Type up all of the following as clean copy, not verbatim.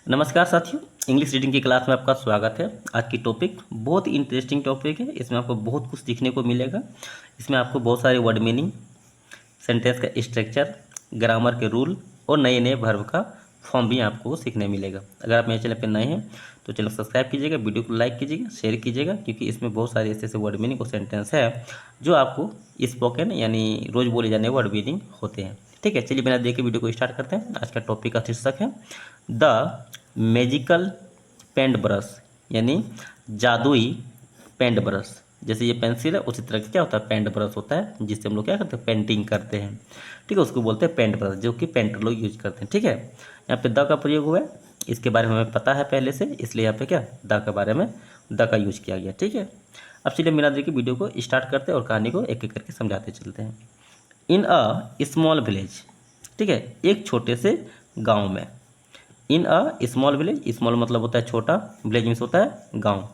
नमस्कार साथियों, English reading की क्लास में आपका स्वागत है। आज की टॉपिक बहुत ही इंटरेस्टिंग टॉपिक है। इसमें आपको बहुत कुछ सीखने को मिलेगा। इसमें आपको बहुत सारे वर्ड मीनिंग, सेंटेंस का स्ट्रक्चर, ग्रामर के रूल और नए नए वर्ब का फॉर्म भी आपको सीखने मिलेगा। अगर आप मेरे चैनल पर नए हैं तो चैनल सब्सक्राइब कीजिएगा, वीडियो को लाइक कीजिएगा, शेयर कीजिएगा, क्योंकि इसमें बहुत सारे ऐसे ऐसे वर्ड मीनिंग और सेंटेंस है जो आपको स्पोकन यानी रोज़ बोले जाने वर्ड मीनिंग होते हैं। ठीक है, चलिए बिना देख के वीडियो को स्टार्ट करते हैं। आज का टॉपिक का शीर्षक है द मैजिकल पेंट ब्रश, यानी जादुई पेंट ब्रश। जैसे ये पेंसिल है उसी तरह का क्या होता है, पेंट ब्रश होता है, जिससे हम लोग क्या करते हैं, पेंटिंग करते हैं। ठीक है, उसको बोलते हैं पेंट ब्रश, जो कि पेंटर लोग यूज करते हैं। ठीक है, यहाँ पे द का प्रयोग हुआ है, इसके बारे में हमें पता है पहले से, इसलिए यहाँ पे क्या द के बारे में द का यूज किया गया। ठीक है, अब चलिए बिना देर के वीडियो को स्टार्ट करते हैं और कहानी को एक एक करके समझाते चलते हैं। इन अ स्मॉल विलेज, ठीक है, एक छोटे से गांव में। इन अ स्मॉल विलेज, स्मॉल मतलब होता है छोटा, विलेज मीन्स होता है गांव।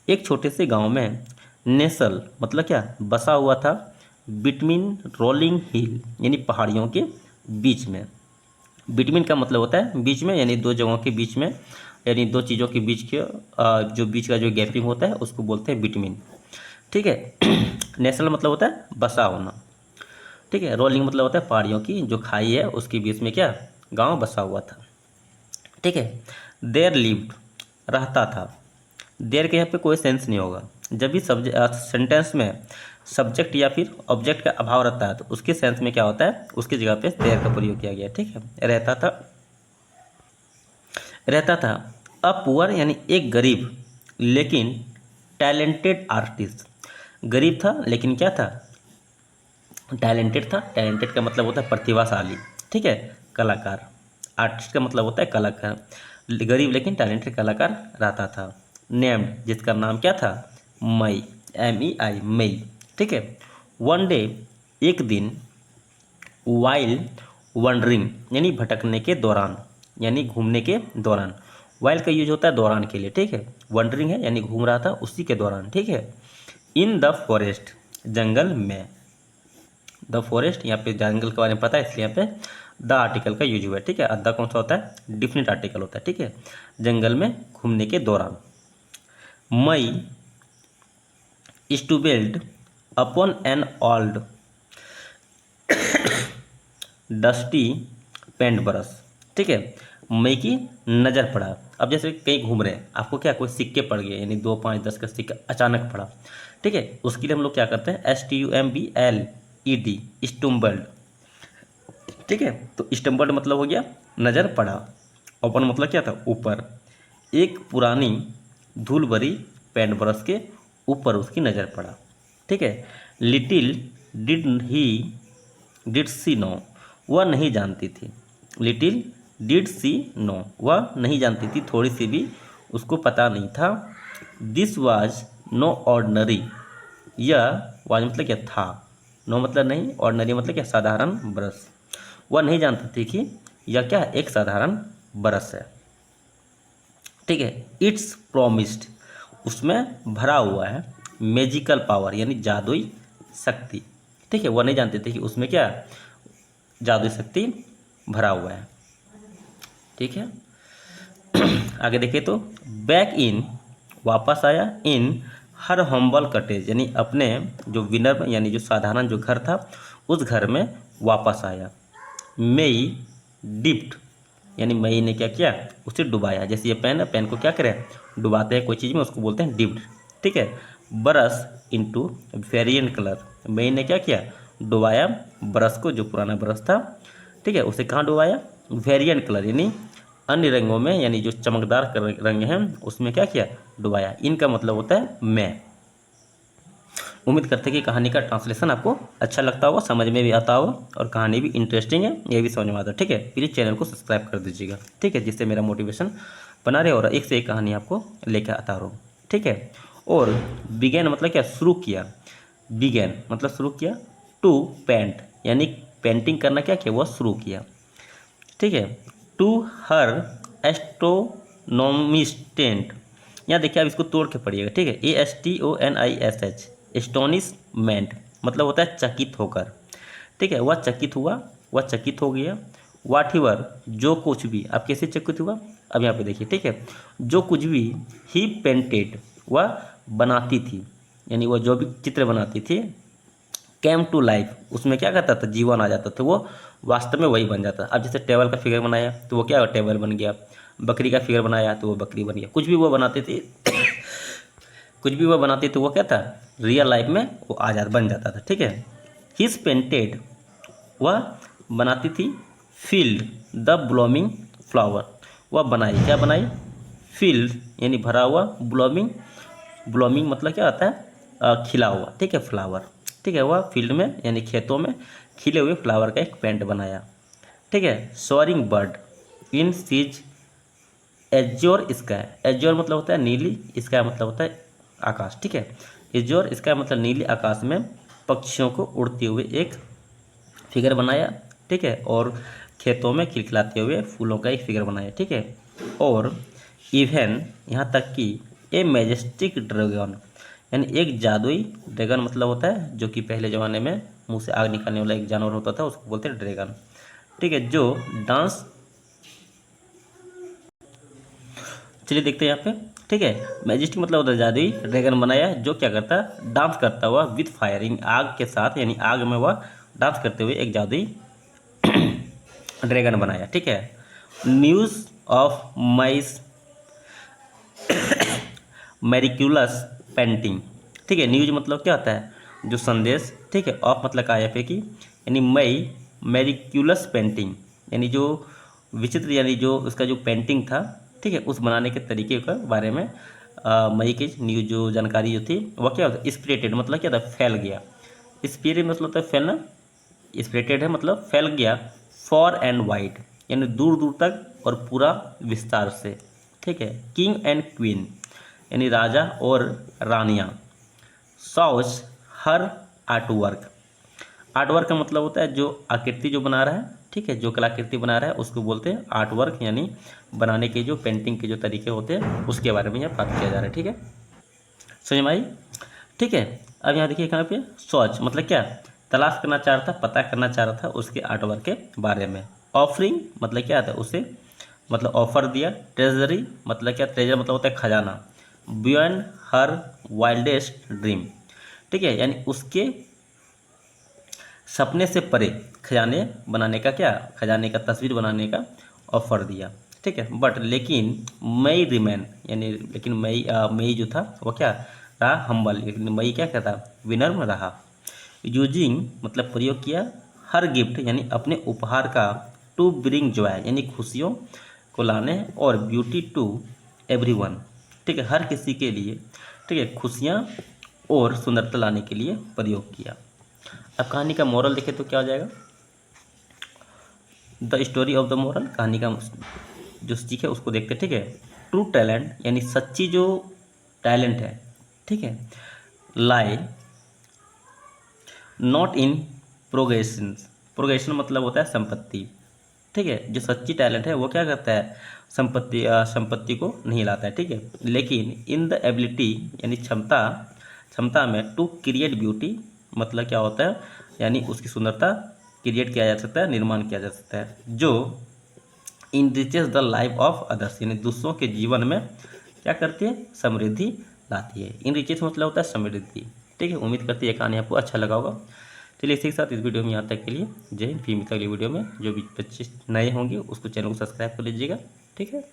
एक छोटे से गांव में नेसल मतलब क्या, बसा हुआ था, बिटवीन रोलिंग हिल यानी पहाड़ियों के बीच में। बिटवीन का मतलब होता है बीच में, यानी दो जगहों के बीच में, यानी दो चीज़ों के बीच के जो बीच का जो गैपिंग होता है उसको बोलते हैं बिटवीन। ठीक है नेसल मतलब होता है बसा होना। ठीक है, रोलिंग मतलब होता है पहाड़ियों की जो खाई है उसके बीच में क्या गांव बसा हुआ था। ठीक है, देयर लिव्ड रहता था। देयर के यहाँ पे कोई सेंस नहीं होगा। जब भी सेंटेंस में सब्जेक्ट या फिर ऑब्जेक्ट का अभाव रहता है तो उसके सेंस में क्या होता है, उसकी जगह पे देयर का प्रयोग किया गया। ठीक है, रहता था अ पुअर यानी एक गरीब लेकिन टैलेंटेड आर्टिस्ट। गरीब था लेकिन क्या था, टैलेंटेड था। टैलेंटेड का मतलब होता है प्रतिभाशाली। ठीक है, कलाकार। आर्टिस्ट का मतलब होता है कलाकार। गरीब लेकिन टैलेंटेड कलाकार रहता था। नेम्ड, जिसका नाम क्या था, मई, MEI, मई। ठीक है, वन डे, एक दिन, वाइल वंडरिंग यानी भटकने के दौरान, यानी घूमने के दौरान। वाइल का यूज होता है दौरान के लिए। ठीक है, वंडरिंग है यानी घूम रहा था उसी के दौरान। ठीक है, इन द फॉरेस्ट, जंगल में। द फॉरेस्ट, यहाँ पे जंगल के बारे में पता है इसलिए यहाँ पे द आर्टिकल का यूज हुआ है। ठीक है, द कौन सा होता है, डिफिनिट आर्टिकल होता है। ठीक है, जंगल में घूमने के दौरान। I stumbled upon an old dusty paint brush. ठीक है, मई की नज़र पड़ा। अब जैसे कहीं घूम रहे हैं, आपको क्या कोई सिक्के पड़ गए, यानी 2, 5, 10 का सिक्का अचानक पड़ा। ठीक है, उसके लिए हम लोग क्या करते हैं, STUMBLED, स्टुम्बल्ड। ठीक है, तो स्टम्बल्ड मतलब हो गया नज़र पड़ा। ओपन मतलब क्या था, ऊपर। एक पुरानी धूल भरी पेंट ब्रश के ऊपर उसकी नज़र पड़ा। ठीक है, लिटिल डिड सी नो, वह नहीं जानती थी। लिटिल डिड सी नो, वह नहीं जानती थी, थोड़ी सी भी उसको पता नहीं था। दिस वाज नो ऑर्डनरी, यह वाज मतलब क्या था, नो मतलब नहीं, ऑर्डनरी मतलब क्या साधारण ब्रश। वह नहीं जानती थी कि यह क्या है, एक साधारण ब्रश है। ठीक है, इट्स प्रोमिस्ड, उसमें भरा हुआ है मैजिकल पावर यानी जादुई शक्ति। ठीक है, वह नहीं जानते थे कि उसमें क्या जादुई शक्ति भरा हुआ है। ठीक है, आगे देखिए तो बैक इन, वापस आया, इन हर हम्बल कटेज यानी अपने जो विनर यानी जो साधारण जो घर था उस घर में वापस आया। मई डिप्ट यानी मई ने क्या किया, उसे डुबाया। जैसे ये पेन है, पेन को क्या करें, डुबाते हैं कोई चीज़ में, उसको बोलते हैं डिप्ट। ठीक है, ब्रश इनटू वेरिएंट कलर, मई ने क्या किया, डुबाया ब्रश को, जो पुराना ब्रश था। ठीक है, उसे कहाँ डुबाया, वेरिएंट कलर यानी अन्य रंगों में, यानी जो चमकदार रंग हैं उसमें क्या किया, डुबाया। इनका मतलब होता है मैं। उम्मीद करते हैं कि कहानी का ट्रांसलेशन आपको अच्छा लगता होगा, समझ में भी आता होगा और कहानी भी इंटरेस्टिंग है, ये भी समझ में आता है। ठीक है, प्लीज़ चैनल को सब्सक्राइब कर दीजिएगा। ठीक है, जिससे मेरा मोटिवेशन बना रहे और एक से एक कहानी आपको लेकर आता रहूँ। ठीक है, और बिगेन मतलब क्या, शुरू किया। बिगेन मतलब शुरू किया। टू पेंट यानी पेंटिंग करना क्या किया, वह शुरू किया। ठीक है, टू हर एस्ट्रोनोमिस्टेंट, यहाँ देखिए आप इसको तोड़ के पढ़िएगा। ठीक है, ASTONISH, एस्टोनिशमेंट मतलब होता है चकित होकर। ठीक है, वह चकित हुआ, वह चकित हो गया, वाट एवर जो कुछ भी, आप कैसे चेक करते हुआ, अब यहाँ पे देखिए, ठीक है, जो कुछ भी ही पेंटेड वह बनाती थी, यानी वह जो भी चित्र बनाती थी, कैम टू लाइफ उसमें क्या करता था, जीवन आ जाता था, वो वास्तव में वही बन जाता। अब जैसे टेबल का फिगर बनाया तो वो क्या टेबल बन गया, बकरी का फिगर बनाया तो वो बकरी बन गया, कुछ भी वो बनाते थे कुछ भी वो बनाते तो वो क्या था, रियल लाइफ में वो आ जा बन जाता था, ठीक है। हिज पेंटेड वह बनाती थी, फील्ड द ब्लूमिंग फ्लावर, वह बनाई, क्या बनाई, फील्ड यानी भरा हुआ, ब्लूमिंग, ब्लूमिंग मतलब क्या होता है, खिला हुआ, ठीक है, फ्लावर, ठीक है, वह फील्ड में यानी खेतों में खिले हुए फ्लावर का एक पेंट बनाया, ठीक है। Soaring bird in seas azure sky, azure मतलब होता है नीली, स्काई मतलब होता है आकाश, ठीक है। एज्योर स्काई मतलब नीली आकाश में पक्षियों को उड़ते हुए एक फिगर बनाया, ठीक है, और खेतों में खिलखिलाते हुए फूलों का एक फिगर बनाया, ठीक है। और इवन यहाँ तक कि ए मैजेस्टिक ड्रैगन, यानी एक जादुई ड्रैगन मतलब होता है जो कि पहले ज़माने में मुंह से आग निकालने वाला एक जानवर होता था, उसको बोलते हैं ड्रैगन, ठीक है, जो डांस, चलिए देखते हैं यहाँ पे, ठीक है। मैजेस्टिक मतलब होता है जादुई ड्रैगन बनाया जो क्या करता है, डांस करता हुआ विथ फायरिंग, आग के साथ, यानी आग में वह डांस करते हुए एक जादुई ड्रैगन बनाया, ठीक है। न्यूज़ ऑफ माइस मेरिक्यूलस पेंटिंग, ठीक है, न्यूज मतलब क्या होता है, जो संदेश, ठीक है, ऑफ मतलब काया पे की, यानी मई मेरिक्यूलस पेंटिंग, यानी जो विचित्र, यानी जो उसका जो पेंटिंग था, ठीक है, उस बनाने के तरीके के बारे में मई की न्यूज जो जानकारी जो थी वह क्या होता है, स्प्रेटेड मतलब क्या था, फैल गया, स्प्रेटेड मतलब होता है फैलना, स्प्रेटेड है मतलब फैल गया, फॉर एंड वाइड यानी दूर दूर तक और पूरा विस्तार से, ठीक है। किंग एंड क्वीन यानी राजा और रानियाँ, सॉस हर आर्टवर्क, आर्टवर्क का मतलब होता है जो आकृति जो बना रहा है, ठीक है, जो कलाकृति बना रहा है उसको बोलते हैं आर्टवर्क, यानी बनाने के जो पेंटिंग के जो तरीके होते हैं उसके बारे में यहाँ बात किया जा रहा है, ठीक है, समझ में आई, ठीक है। अब यहाँ देखिए, कहाँ पे सर्च मतलब क्या, तलाश करना चाह रहा था, पता करना चाह रहा था उसके आर्टवर्क के बारे में। ऑफरिंग मतलब क्या था, उसे मतलब ऑफर दिया। ट्रेजरी मतलब क्या, ट्रेजर मतलब होता है खजाना। बियॉन्ड हर वाइल्डेस्ट ड्रीम, ठीक है, यानी उसके सपने से परे खजाने बनाने का, क्या खजाने का तस्वीर बनाने का ऑफर दिया, ठीक है। बट लेकिन मई रिमेन, यानी लेकिन मई जो था वो क्या रहा, हम्बल, लेकिन मई क्या कहता, विनम्र रहा। यूजिंग मतलब प्रयोग किया, हर गिफ्ट यानी अपने उपहार का, टू ब्रिंग जॉय यानी खुशियों को लाने, और ब्यूटी टू एवरीवन, ठीक है, हर किसी के लिए, ठीक है, खुशियाँ और सुंदरता लाने के लिए प्रयोग किया। अब कहानी का मोरल देखें तो क्या हो जाएगा, the story of the moral, कहानी का जो सीख है उसको देखते हैं, ठीक है। ट्रू टैलेंट यानी सच्ची जो टैलेंट है, ठीक है, लाई नॉट इन प्रोग्रेशन, प्रोग्रेशन मतलब होता है संपत्ति, ठीक है, जो सच्ची टैलेंट है वो क्या करता है, संपत्ति को नहीं लाता है, ठीक है, लेकिन इन द एबिलिटी यानी क्षमता, क्षमता में टू क्रिएट ब्यूटी मतलब क्या होता है, यानी उसकी सुंदरता क्रिएट किया जा सकता है, निर्माण किया जा सकता है, जो इनरिचेस द लाइफ ऑफ अदर्स यानी दूसरों के जीवन में क्या करती है, समृद्धि लाती है। इनरिचेस मतलब होता है समृद्धि, ठीक है। उम्मीद करती है कहानी आपको अच्छा लगा होगा। चलिए इसी के साथ इस वीडियो में यहाँ तक के लिए जय हिंद। फिर मिलते अगली वीडियो में, जो भी बच्चे नए होंगे उसको चैनल को सब्सक्राइब कर लीजिएगा, ठीक है।